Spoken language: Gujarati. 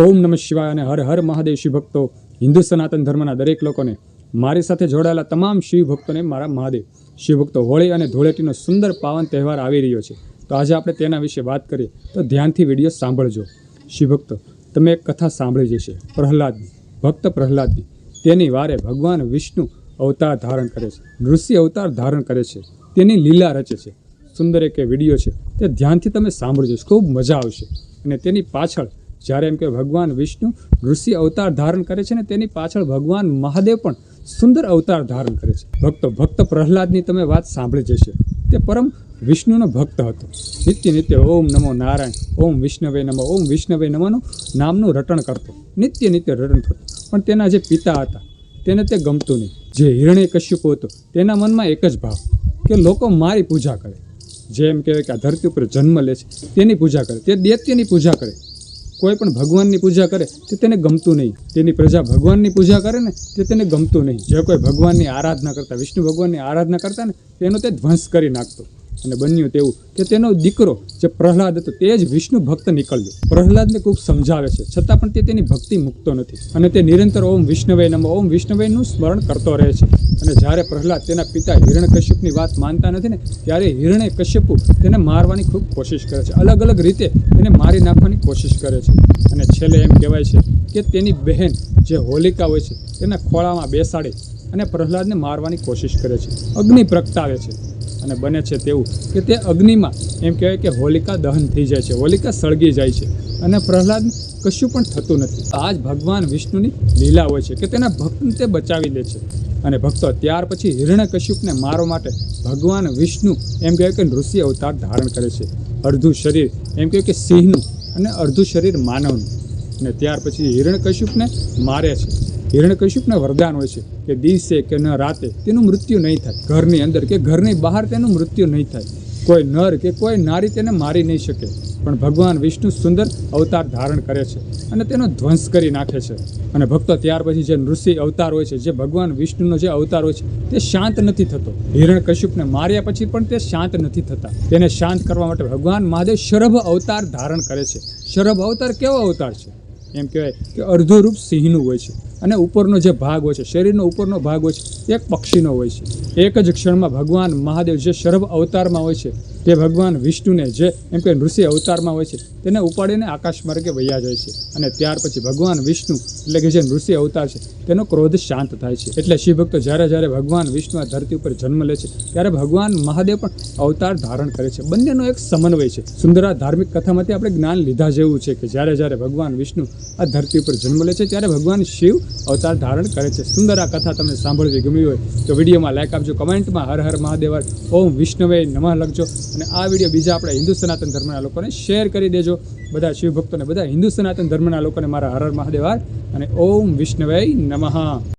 ઓમ નમઃ શિવાય અને હર હર મહાદેવ શિવ ભક્તો, હિન્દુ સનાતન ધર્મના દરેક લોકોને, મારી સાથે જોડાયેલા તમામ શિવ ભક્તોને મારા મહાદેવ. શિવ ભક્તો, હોળી અને ધૂળેટીનો સુંદર પાવન તહેવાર આવી રહ્યો છે, તો આજે આપણે તેના વિશે વાત કરીએ તો ધ્યાનથી વિડીયો સાંભળજો. શિવ ભક્તો, તમે એક કથા સાંભળી જશે પ્રહલાદની, ભક્ત પ્રહલાદની. તેની વારે ભગવાન વિષ્ણુ અવતાર ધારણ કરે છે, નૃસિંહ અવતાર ધારણ કરે છે, તેની લીલા રચે છે. સુંદર એક વિડીયો છે, તે ધ્યાનથી તમે સાંભળજો, ખૂબ મજા આવશે. અને તેની પાછળ જ્યારે એમ કે ભગવાન વિષ્ણુ નૃસિંહ અવતાર ધારણ કરે છે ને તેની પાછળ ભગવાન મહાદેવ પણ સુંદર અવતાર ધારણ કરે છે. ભક્ત પ્રહલાદની તમે વાત સાંભળી જશે. તે પરમ વિષ્ણુનો ભક્ત હતો. નિત્ય ઓમ નમો નારાયણ, ઓમ વિષ્ણવે નમઃ, ઓમ વિષ્ણવે નમઃનું નામનું રટણ કરતો, નિત્ય રટણ કરતો. પણ તેના જે પિતા હતા તેને તે ગમતું નહીં. જે હિરણ્યકશ્યપ હતો તેના મનમાં એક જ ભાવ કે લોકો મારી પૂજા કરે. જેમ કહેવાય કે આ ધરતી ઉપર જન્મ લે છે તેની પૂજા કરે, તે દૈત્યની પૂજા કરે. કોઈ પણ ભગવાનની પૂજા કરે તે તેને ગમતું નહીં. તેની પ્રજા ભગવાનની પૂજા કરે ને તે તેને ગમતું નહીં. જે કોઈ ભગવાનની આરાધના કરતા, વિષ્ણુ ભગવાનની આરાધના કરતા ને તેનો તે ધ્વંસ કરી નાખતો. અને બન્યું તેવું કે તેનો દીકરો જે પ્રહલાદ હતો તે જ વિષ્ણુ ભક્ત નીકળ્યો. પ્રહલાદને ખૂબ સમજાવે છે, છતાં પણ તે તેની ભક્તિ મૂકતો નથી. અને તે નિરંતર ઓમ વિષ્ણવે નમઃ, ઓમ વિષ્ણવેનું સ્મરણ કરતો રહે છે. અને જ્યારે પ્રહલાદ તેના પિતા હિરણ્યકશ્યપની વાત માનતા નથી ને, ત્યારે હિરણ્યકશ્યપ તેને મારવાની ખૂબ કોશિશ કરે છે. અલગ રીતે તેને મારી નાખવાની કોશિશ કરે છે. અને છેલ્લે એમ કહેવાય છે કે તેની બહેન જે હોલિકા હોય છે તેના ખોળામાં બેસાડી અને પ્રહલાદને મારવાની કોશિશ કરે છે. અગ્નિ પ્રગટાવે છે અને બને છે તેવું કે તે અગ્નિમાં એમ કહેવાય કે હોલિકા દહન થઈ જાય છે, હોલિકા સળગી જાય છે. અને પ્રહલાદ કશું પણ થતું નથી. આ જ ભગવાન વિષ્ણુની લીલા હોય છે કે તેના ભક્તને તે બચાવી લે છે. અને ભક્તો, ત્યાર પછી હિરણ્યકશ્યપને મારવા માટે ભગવાન વિષ્ણુ એમ કહેવાય કે નૃસિંહ અવતાર ધારણ કરે છે. અડધું શરીર એમ કહેવાય કે સિંહનું અને અડધું શરીર માનવનું. અને ત્યાર પછી હિરણ્યકશ્યપને મારે છે. હિરણ્યકશ્યપને વરદાન હોય છે કે દિવસે કે ન રાતે તેનું મૃત્યુ નહીં થાય. ઘરની અંદર કે ઘરની બહાર તેનું મૃત્યુ નહીં થાય. કોઈ નર કે કોઈ નારી તેને મારી નહીં શકે. પણ ભગવાન વિષ્ણુ સુંદર અવતાર ધારણ કરે છે અને તેનો ધ્વંસ કરી નાખે છે. અને ભક્તો, ત્યાર પછી જે નૃસિંહ અવતાર હોય છે, જે ભગવાન વિષ્ણુનો જે અવતાર હોય છે, તે શાંત નથી થતો. હિરણ્યકશ્યપને માર્યા પછી પણ તે શાંત નથી થતા. તેને શાંત કરવા માટે ભગવાન મહાદેવ શરભ અવતાર ધારણ કરે છે. શરભ અવતાર કેવો અવતાર છે? એમ કહેવાય કે અર્ધું રૂપ સિંહનું હોય છે અને ઉપરનો જે ભાગ હોય છે, શરીરનો ઉપરનો ભાગ હોય છે, તે એક પક્ષીનો હોય છે. એક જ ક્ષણમાં ભગવાન મહાદેવ જે શરભ અવતારમાં હોય છે તે ભગવાન વિષ્ણુને જે એમ કે નૃસિંહ અવતારમાં હોય છે તેને ઉપાડીને આકાશ માર્ગે વયા જાય છે. અને ત્યાર પછી ભગવાન વિષ્ણુ એટલે કે જે નૃસિંહ અવતાર છે તેનો ક્રોધ શાંત થાય છે. એટલે શિવ ભક્તો, જ્યારે ભગવાન વિષ્ણુ આ ધરતી ઉપર જન્મ લે છે ત્યારે ભગવાન મહાદેવ પણ અવતાર ધારણ કરે છે. બંનેનો એક સમન્વય છે. સુંદર આ ધાર્મિક કથામાંથી આપણે જ્ઞાન લીધા જેવું છે કે જ્યારે ભગવાન વિષ્ણુ આ ધરતી ઉપર જન્મ લે છે ત્યારે ભગવાન શિવ અવતાર ધારણ કરે છે. સુંદર આ કથા તમને સાંભળવી ગમી હોય તો વિડીયોમાં લાઈક આપજો, કમેન્ટમાં હર હર મહાદેવ, ઓમ વિષ્ણવે નમઃ લખજો. અને આ વિડીયો બીજા આપણા હિન્દુ સનાતન ધર્મના લોકોને શેર કરી દેજો. બધા શિવ ભક્તોને, બધા હિન્દુ સનાતન ધર્મના લોકોને મારા હર હર મહાદેવ અને ઓમ વિષ્ણવે નમઃ.